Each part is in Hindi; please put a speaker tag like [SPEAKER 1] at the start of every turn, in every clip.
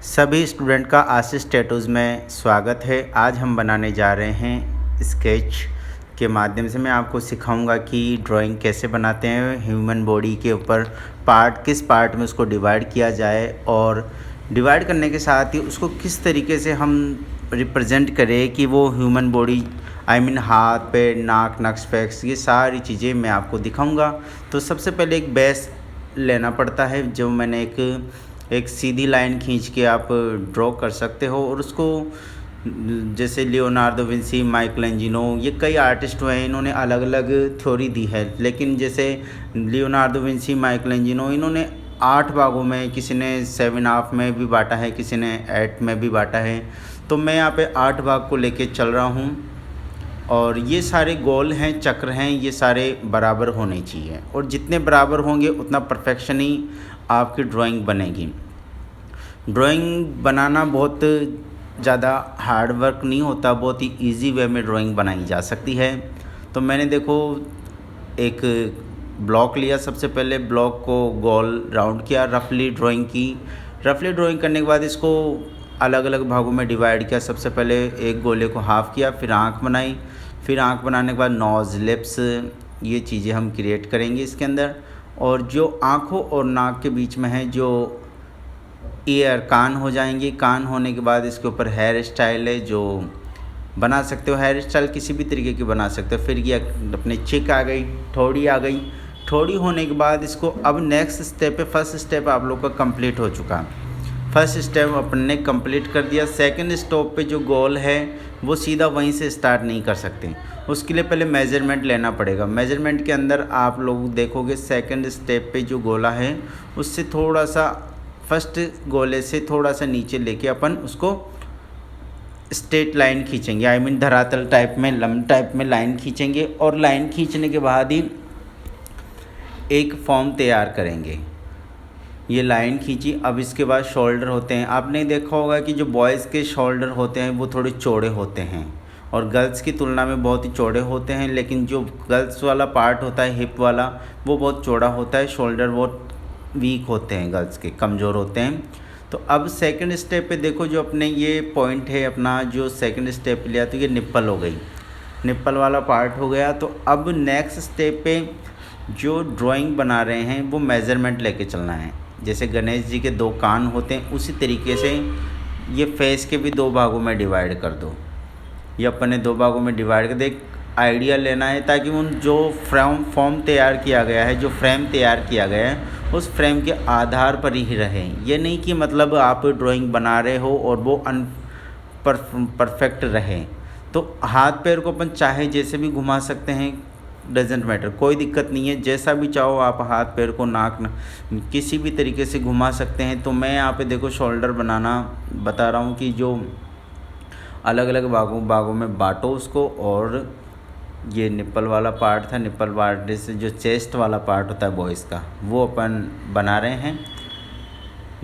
[SPEAKER 1] सभी स्टूडेंट का आशीष टैटूज़ में स्वागत है। आज हम बनाने जा रहे हैं स्केच के माध्यम से। मैं आपको सिखाऊंगा कि ड्राइंग कैसे बनाते हैं, ह्यूमन बॉडी के ऊपर पार्ट किस पार्ट में उसको डिवाइड किया जाए और डिवाइड करने के साथ ही उसको किस तरीके से हम रिप्रेजेंट करें कि वो ह्यूमन बॉडी हाथ पैर नाक नक्स पैक्स ये सारी चीज़ें मैं आपको दिखाऊंगा। तो सबसे पहले एक बेस लेना पड़ता है, जो मैंने एक सीधी लाइन खींच के आप ड्रॉ कर सकते हो। और उसको जैसे लियोनार्डो विंसी, माइकलैंजेलो, ये कई आर्टिस्ट हुए हैं, इन्होंने अलग अलग थ्योरी दी है। लेकिन जैसे लियोनार्डो विंसी, माइकलैंजेलो, इन्होंने 8 भागों में, किसी ने 7.5 में भी बांटा है, किसी ने 8 में भी बांटा है। तो मैं यहाँ पे 8 भाग को लेके चल रहा हूँ और ये सारे गोल हैं, चक्र हैं, ये सारे बराबर होने चाहिए और जितने बराबर होंगे उतना परफेक्शन ही आपकी ड्राइंग बनेगी। ड्राइंग बनाना बहुत ज़्यादा हार्ड वर्क नहीं होता, बहुत ही इजी वे में ड्राइंग बनाई जा सकती है। तो मैंने देखो एक ब्लॉक लिया, सबसे पहले ब्लॉक को गोल राउंड किया, रफली ड्राइंग की। रफली ड्राइंग करने के बाद इसको अलग अलग भागों में डिवाइड किया। सबसे पहले एक गोले को हाफ़ किया, फिर आँख बनाई, फिर आँख बनाने के बाद नोज़, लिप्स, ये चीज़ें हम क्रिएट करेंगे इसके अंदर। और जो आँखों और नाक के बीच में है, जो ईयर, कान हो जाएंगे। कान होने के बाद इसके ऊपर हेयर स्टाइल है, जो बना सकते हो। हेयर स्टाइल किसी भी तरीके की बना सकते हो। फिर ये अपने चिक आ गई, ठोड़ी आ गई। ठोड़ी होने के बाद इसको अब नेक्स्ट स्टेप है, फर्स्ट स्टेप आप लोग का कंप्लीट हो चुका। फर्स्ट स्टेप अपन ने कंप्लीट कर दिया। सेकंड स्टॉप पे जो गोल है वो सीधा वहीं से स्टार्ट नहीं कर सकते, उसके लिए पहले मेजरमेंट लेना पड़ेगा। मेजरमेंट के अंदर आप लोग देखोगे सेकंड स्टेप पे जो गोला है उससे थोड़ा सा, फर्स्ट गोले से थोड़ा सा नीचे लेके अपन उसको स्ट्रेट लाइन खींचेंगे, धरातल टाइप में, लंब टाइप में लाइन खींचेंगे। और लाइन खींचने के बाद ही एक फॉर्म तैयार करेंगे। ये लाइन खींची, अब इसके बाद शोल्डर होते हैं। आपने देखा होगा कि जो बॉयज़ के शोल्डर होते हैं वो थोड़े चौड़े होते हैं और गर्ल्स की तुलना में बहुत ही चौड़े होते हैं। लेकिन जो गर्ल्स वाला पार्ट होता है, हिप वाला, वो बहुत चौड़ा होता है। शोल्डर बहुत वीक होते हैं, गर्ल्स के कमज़ोर होते हैं। तो अब सेकंड स्टेप पे देखो, जो अपने ये पॉइंट है अपना, जो सेकंड स्टेप लिया तो ये निप्पल हो गई, निप्पल वाला पार्ट हो गया। तो अब नेक्स्ट स्टेप पे जो ड्राइंग बना रहे हैं वो मेज़रमेंट लेके चलना है। जैसे गणेश जी के 2 कान होते हैं, उसी तरीके से ये फेस के भी 2 भागों में डिवाइड कर दो। ये अपन ने 2 भागों में डिवाइड कर दे। आइडिया लेना है ताकि उन जो फॉर्म तैयार किया गया है, जो फ्रेम तैयार किया गया है, उस फ्रेम के आधार पर ही रहें। ये नहीं कि मतलब आप ड्राइंग बना रहे हो और वो परफेक्ट रहे। तो हाथ पैर को अपन चाहे जैसे भी घुमा सकते हैं, डजेंट मैटर, कोई दिक्कत नहीं है। जैसा भी चाहो आप हाथ पैर को, नाक किसी भी तरीके से घुमा सकते हैं। तो मैं यहाँ पे देखो शोल्डर बनाना बता रहा हूँ कि जो अलग अलग भागों में बांटो उसको। और ये निप्पल वाला पार्ट था, निप्पल पार्ट से जो चेस्ट वाला पार्ट होता है बॉयज़ का, वो अपन बना रहे हैं।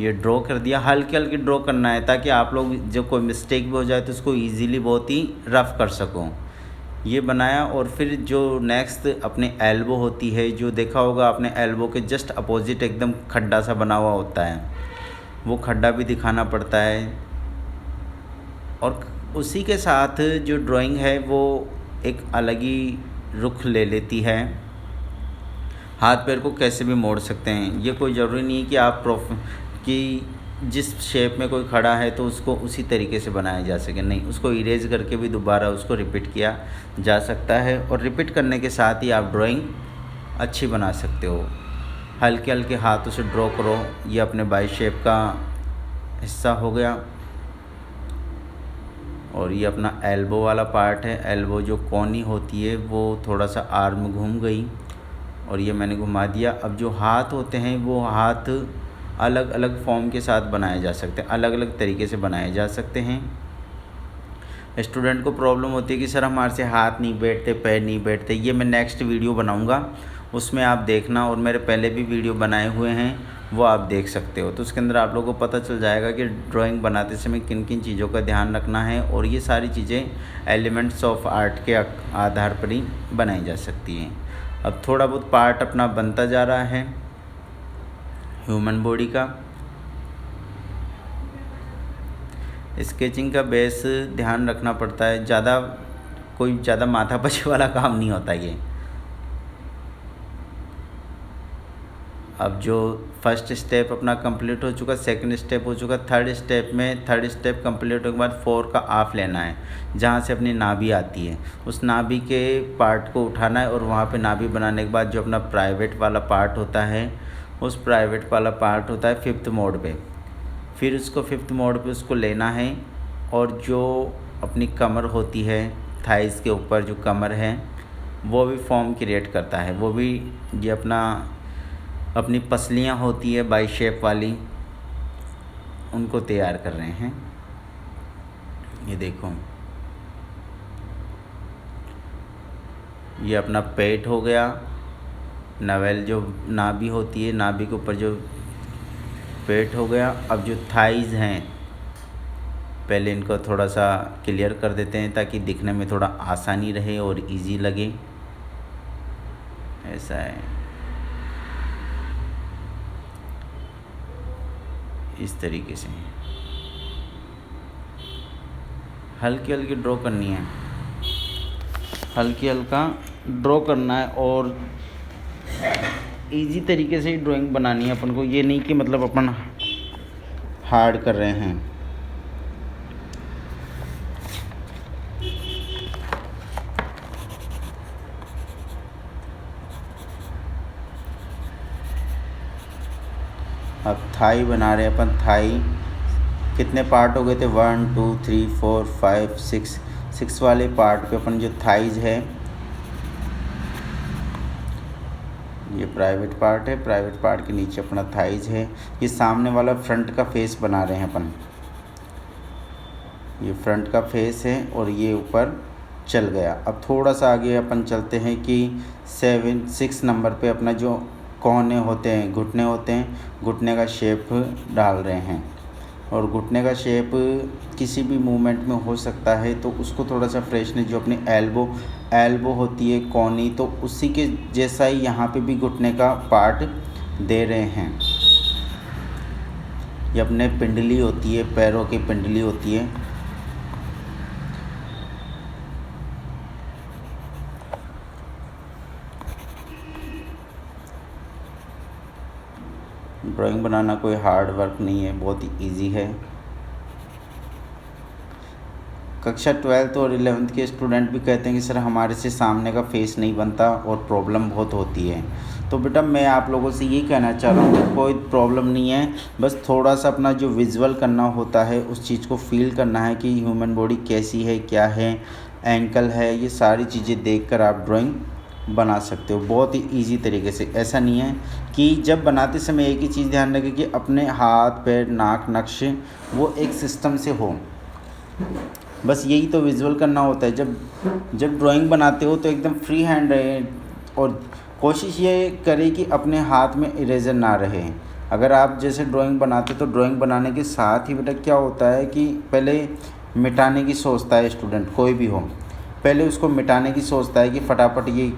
[SPEAKER 1] ये ड्रॉ कर दिया, हल्के हल्के ड्रॉ करना है ताकि आप लोग जो कोई मिस्टेक भी हो जाए तो उसको ईज़िली बहुत ही रफ़ कर सको। ये बनाया। और फिर जो नेक्स्ट अपने एल्बो होती है, जो देखा होगा आपने, एल्बो के जस्ट अपोजिट एकदम खड्डा सा बना हुआ होता है, वो खड्डा भी दिखाना पड़ता है। और उसी के साथ जो ड्राइंग है वो एक अलग ही रुख ले लेती है। हाथ पैर को कैसे भी मोड़ सकते हैं, ये कोई ज़रूरी नहीं है कि आप कि जिस शेप में कोई खड़ा है तो उसको उसी तरीके से बनाया जा सके, नहीं, उसको इरेज करके भी दोबारा उसको रिपीट किया जा सकता है। और रिपीट करने के साथ ही आप ड्राइंग अच्छी बना सकते हो। हल्के हल्के हाथों से ड्रॉ करो। ये अपने बाई शेप का हिस्सा हो गया। और ये अपना एल्बो वाला पार्ट है। एल्बो जो कोनी होती है वो थोड़ा सा आर्म घूम गई और ये मैंने घुमा दिया। अब जो हाथ होते हैं वो हाथ अलग अलग फॉर्म के साथ बनाए जा सकते हैं, अलग अलग तरीके से बनाए जा सकते हैं। स्टूडेंट को प्रॉब्लम होती है कि सर हमारे से हाथ नहीं बैठते, पैर नहीं बैठते। ये मैं नेक्स्ट वीडियो बनाऊंगा, उसमें आप देखना। और मेरे पहले भी वीडियो बनाए हुए हैं, वो आप देख सकते हो। तो उसके अंदर आप लोगों को पता चल जाएगा कि ड्राइंग बनाते समय किन किन चीज़ों का ध्यान रखना है। और ये सारी चीज़ें एलिमेंट्स ऑफ आर्ट के आधार पर ही बनाई जा सकती हैं। अब थोड़ा बहुत पार्ट अपना बनता जा रहा है ह्यूमन बॉडी का। स्केचिंग का बेस ध्यान रखना पड़ता है, कोई ज़्यादा माथापच्ची वाला काम नहीं होता ये। अब जो फर्स्ट स्टेप अपना कंप्लीट हो चुका, सेकंड स्टेप हो चुका, थर्ड स्टेप कंप्लीट होने के बाद 4 का ऑफ लेना है, जहाँ से अपनी नाभि आती है उस नाभि के पार्ट को उठाना है, और वहाँ पे नाभि बनाने के बाद जो अपना प्राइवेट वाला पार्ट होता है, उस प्राइवेट वाला पार्ट होता है 5th मोड पे। फिर उसको 5th मोड पे उसको लेना है, और जो अपनी कमर होती है, थाइस के ऊपर जो कमर है वो भी फॉर्म क्रिएट करता है। वो भी ये अपनी पसलियाँ होती है बाई शेप वाली, उनको तैयार कर रहे हैं। ये देखो, ये अपना पेट हो गया, नवेल जो नाभि होती है, नाभि के ऊपर जो पेट हो गया। अब जो थाइज़ हैं, पहले इनको थोड़ा सा क्लियर कर देते हैं ताकि दिखने में थोड़ा आसानी रहे और इजी लगे। ऐसा है, इस तरीके से हल्की हल्की ड्रॉ करनी है, हल्का ड्रॉ करना है, और इजी तरीके से ही ड्राइंग बनानी है अपन को। ये नहीं कि मतलब अपन हार्ड कर रहे हैं। अब थाई बना रहे हैं अपन। थाई कितने पार्ट हो गए थे, 1 2 3 4 5 6 वाले पार्ट पे अपन जो थाइज है, ये प्राइवेट पार्ट है, प्राइवेट पार्ट के नीचे अपना थाइज है। ये सामने वाला फ्रंट का फेस बना रहे हैं अपन, ये फ्रंट का फेस है, और ये ऊपर चल गया। अब थोड़ा सा आगे अपन चलते हैं कि 6 नंबर पे अपना जो कोहने होते हैं, घुटने होते हैं, घुटने का शेप डाल रहे हैं। और घुटने का शेप किसी भी मूवमेंट में हो सकता है, तो उसको थोड़ा सा फ्रेशनेस, जो अपनी एल्बो होती है कोहनी, तो उसी के जैसा ही यहाँ पे भी घुटने का पार्ट दे रहे हैं। ये अपने पिंडली होती है, पैरों की पिंडली होती है। ड्राइंग बनाना कोई हार्ड वर्क नहीं है, बहुत ही इजी है। कक्षा 12th और 11th के स्टूडेंट भी कहते हैं कि सर हमारे से सामने का फेस नहीं बनता और प्रॉब्लम बहुत होती है। तो बेटा मैं आप लोगों से यही कहना चाह रहा हूँ कि कोई प्रॉब्लम नहीं है, बस थोड़ा सा अपना जो विजुअल करना होता है उस चीज़ को फील करना है कि ह्यूमन बॉडी कैसी है, क्या है, एंकल है, ये सारी चीज़ें देखकर आप ड्राइंग बना सकते हो बहुत ही इजी तरीके से। ऐसा नहीं है कि जब बनाते समय एक ही चीज़ ध्यान रखें कि अपने हाथ पैर नाक नक्श वो एक सिस्टम से हो, बस यही तो विजुअल करना होता है। जब ड्राइंग बनाते हो तो एकदम फ्री हैंड रहे, और कोशिश ये करें कि अपने हाथ में इरेजर ना रहे। अगर आप जैसे ड्राइंग बनाते तो ड्राइंग बनाने के साथ ही बेटा क्या होता है कि पहले मिटाने की सोचता है स्टूडेंट, कोई भी हो, पहले उसको मिटाने की सोचता है कि फटाफट ये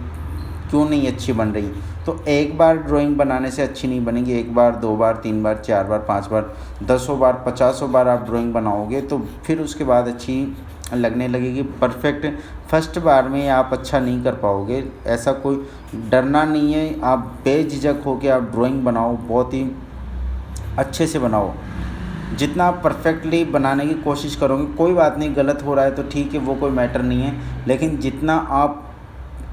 [SPEAKER 1] क्यों नहीं अच्छी बन रही। तो एक बार ड्राइंग बनाने से अच्छी नहीं बनेगी, एक बार, 2 बार, 3 बार, 4 बार, 5 बार, 10 बार, 50 बार आप ड्राइंग बनाओगे तो फिर उसके बाद अच्छी लगने लगेगी। परफेक्ट फर्स्ट बार में आप अच्छा नहीं कर पाओगे, ऐसा कोई डरना नहीं है। आप बेझिझक होकर आप ड्राइंग बनाओ, बहुत ही अच्छे से बनाओ। जितना आप परफेक्टली बनाने की कोशिश करोगे, कोई बात नहीं, गलत हो रहा है तो ठीक है, वो कोई मैटर नहीं है, लेकिन जितना आप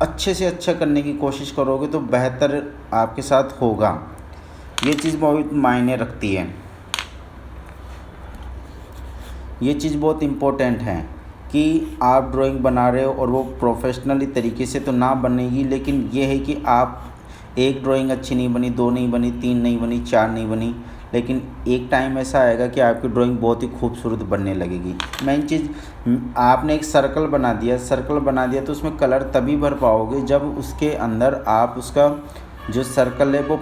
[SPEAKER 1] अच्छे से अच्छा करने की कोशिश करोगे तो बेहतर आपके साथ होगा। ये चीज़ बहुत मायने रखती है, ये चीज़ बहुत इम्पोर्टेंट है कि आप ड्राइंग बना रहे हो और वो प्रोफेशनली तरीके से तो ना बनेगी, लेकिन ये है कि आप एक ड्राइंग अच्छी नहीं बनी, 2 नहीं बनी, 3 नहीं बनी, 4 नहीं बनी, लेकिन एक टाइम ऐसा आएगा कि आपकी ड्राइंग बहुत ही खूबसूरत बनने लगेगी। मेन चीज़, आपने एक सर्कल बना दिया तो उसमें कलर तभी भर पाओगे जब उसके अंदर आप उसका जो सर्कल है वो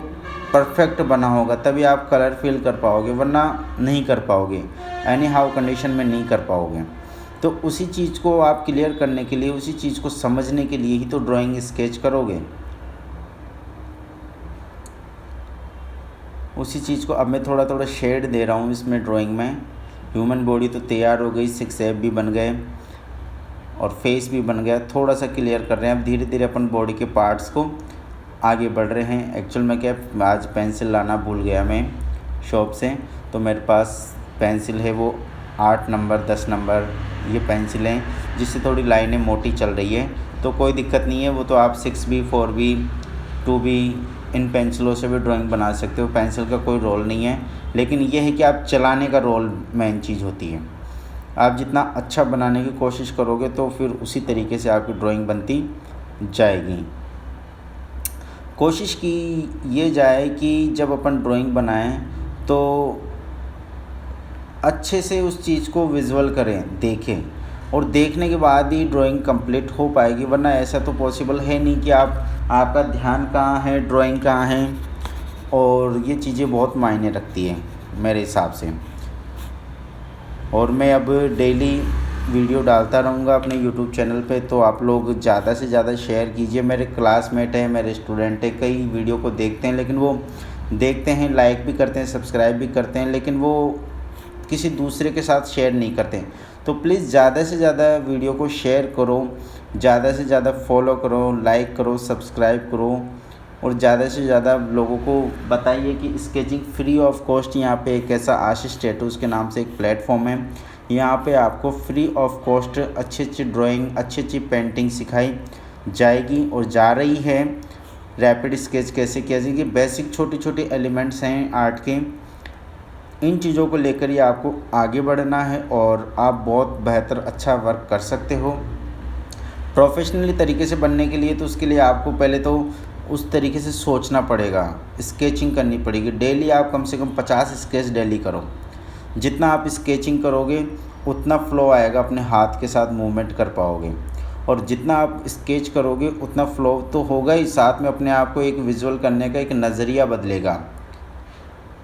[SPEAKER 1] परफेक्ट बना होगा, तभी आप कलर फिल कर पाओगे, वरना नहीं कर पाओगे, एनी हाउ कंडीशन में नहीं कर पाओगे। तो उसी चीज़ को आप क्लियर करने के लिए, उसी चीज़ को समझने के लिए ही तो ड्राइंग स्केच करोगे। उसी चीज़ को अब मैं थोड़ा थोड़ा शेड दे रहा हूँ इसमें ड्राइंग में, ह्यूमन बॉडी तो तैयार हो गई, 6 एब भी बन गए और फेस भी बन गया। थोड़ा सा क्लियर कर रहे हैं। अब धीरे धीरे अपन बॉडी के पार्ट्स को आगे बढ़ रहे हैं। एक्चुअल में क्या, आज पेंसिल लाना भूल गया मैं शॉप से, तो मेरे पास पेंसिल है वो 8 नंबर 10 नंबर ये पेंसिल हैं, जिससे थोड़ी लाइनें मोटी चल रही है। तो कोई दिक्कत नहीं है, वो तो आप 6B 4B 2B इन पेंसिलों से भी ड्राइंग बना सकते हो। पेंसिल का कोई रोल नहीं है, लेकिन ये है कि आप चलाने का रोल मेन चीज़ होती है। आप जितना अच्छा बनाने की कोशिश करोगे तो फिर उसी तरीके से आपकी ड्राइंग बनती जाएगी। कोशिश की ये जाए कि जब अपन ड्राइंग बनाएं तो अच्छे से उस चीज़ को विजुअल करें, देखें, और देखने के बाद ही ड्राइंग कंप्लीट हो पाएगी। वरना ऐसा तो पॉसिबल है नहीं कि आपका ध्यान कहाँ है, ड्राइंग कहाँ है, और ये चीज़ें बहुत मायने रखती हैं मेरे हिसाब से। और मैं अब डेली वीडियो डालता रहूँगा अपने यूट्यूब चैनल पे, तो आप लोग ज़्यादा से ज़्यादा शेयर कीजिए। मेरे क्लासमेट हैं, मेरे स्टूडेंट हैं, कई वीडियो को देखते हैं, लेकिन वो देखते हैं, लाइक भी करते हैं, सब्सक्राइब भी करते हैं, लेकिन वो किसी दूसरे के साथ शेयर नहीं करते हैं। तो प्लीज़ ज़्यादा से ज़्यादा वीडियो को शेयर करो, ज़्यादा से ज़्यादा फॉलो करो, लाइक करो, सब्सक्राइब करो, और ज़्यादा से ज़्यादा लोगों को बताइए कि स्केचिंग फ्री ऑफ कॉस्ट यहाँ पे एक ऐसा आशीष टैटूज़ के नाम से एक प्लेटफॉर्म है। यहाँ पे आपको फ्री ऑफ कॉस्ट अच्छी अच्छी ड्राइंग, अच्छी अच्छी पेंटिंग सिखाई जाएगी और जा रही है। रैपिड स्केच कैसे किया जाएगी, बेसिक छोटे छोटे एलिमेंट्स हैं आर्ट के, इन चीज़ों को लेकर ही आपको आगे बढ़ना है और आप बहुत बेहतर अच्छा वर्क कर सकते हो। प्रोफेशनली तरीके से बनने के लिए तो उसके लिए आपको पहले तो उस तरीके से सोचना पड़ेगा, स्केचिंग करनी पड़ेगी। डेली आप कम से कम 50 स्केच डेली करो। जितना आप स्केचिंग करोगे उतना फ्लो आएगा, अपने हाथ के साथ मूवमेंट कर पाओगे, और जितना आप स्केच करोगे उतना फ्लो तो होगा ही, साथ में अपने आप को एक विजुअल करने का एक नज़रिया बदलेगा,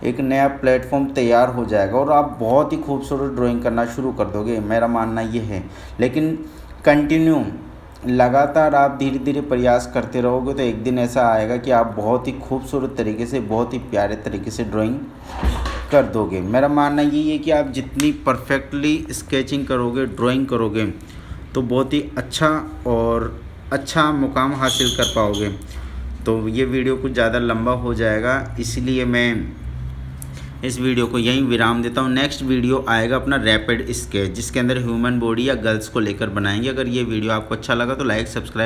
[SPEAKER 1] एक नया प्लेटफॉर्म तैयार हो जाएगा और आप बहुत ही खूबसूरत ड्राइंग करना शुरू कर दोगे। मेरा मानना ये है। लेकिन कंटिन्यू लगातार आप धीरे धीरे प्रयास करते रहोगे तो एक दिन ऐसा आएगा कि आप बहुत ही खूबसूरत तरीके से, बहुत ही प्यारे तरीके से ड्राइंग कर दोगे। मेरा मानना यही है कि आप जितनी परफेक्टली स्केचिंग करोगे, ड्राइंग करोगे, तो बहुत ही अच्छा मुकाम हासिल कर पाओगे। तो ये वीडियो कुछ ज़्यादा लंबा हो जाएगा, इसलिए मैं इस वीडियो को यहीं विराम देता हूँ। नेक्स्ट वीडियो आएगा अपना रैपिड स्केच, जिसके अंदर ह्यूमन बॉडी या गर्ल्स को लेकर बनाएंगे। अगर ये वीडियो आपको अच्छा लगा तो लाइक, सब्सक्राइब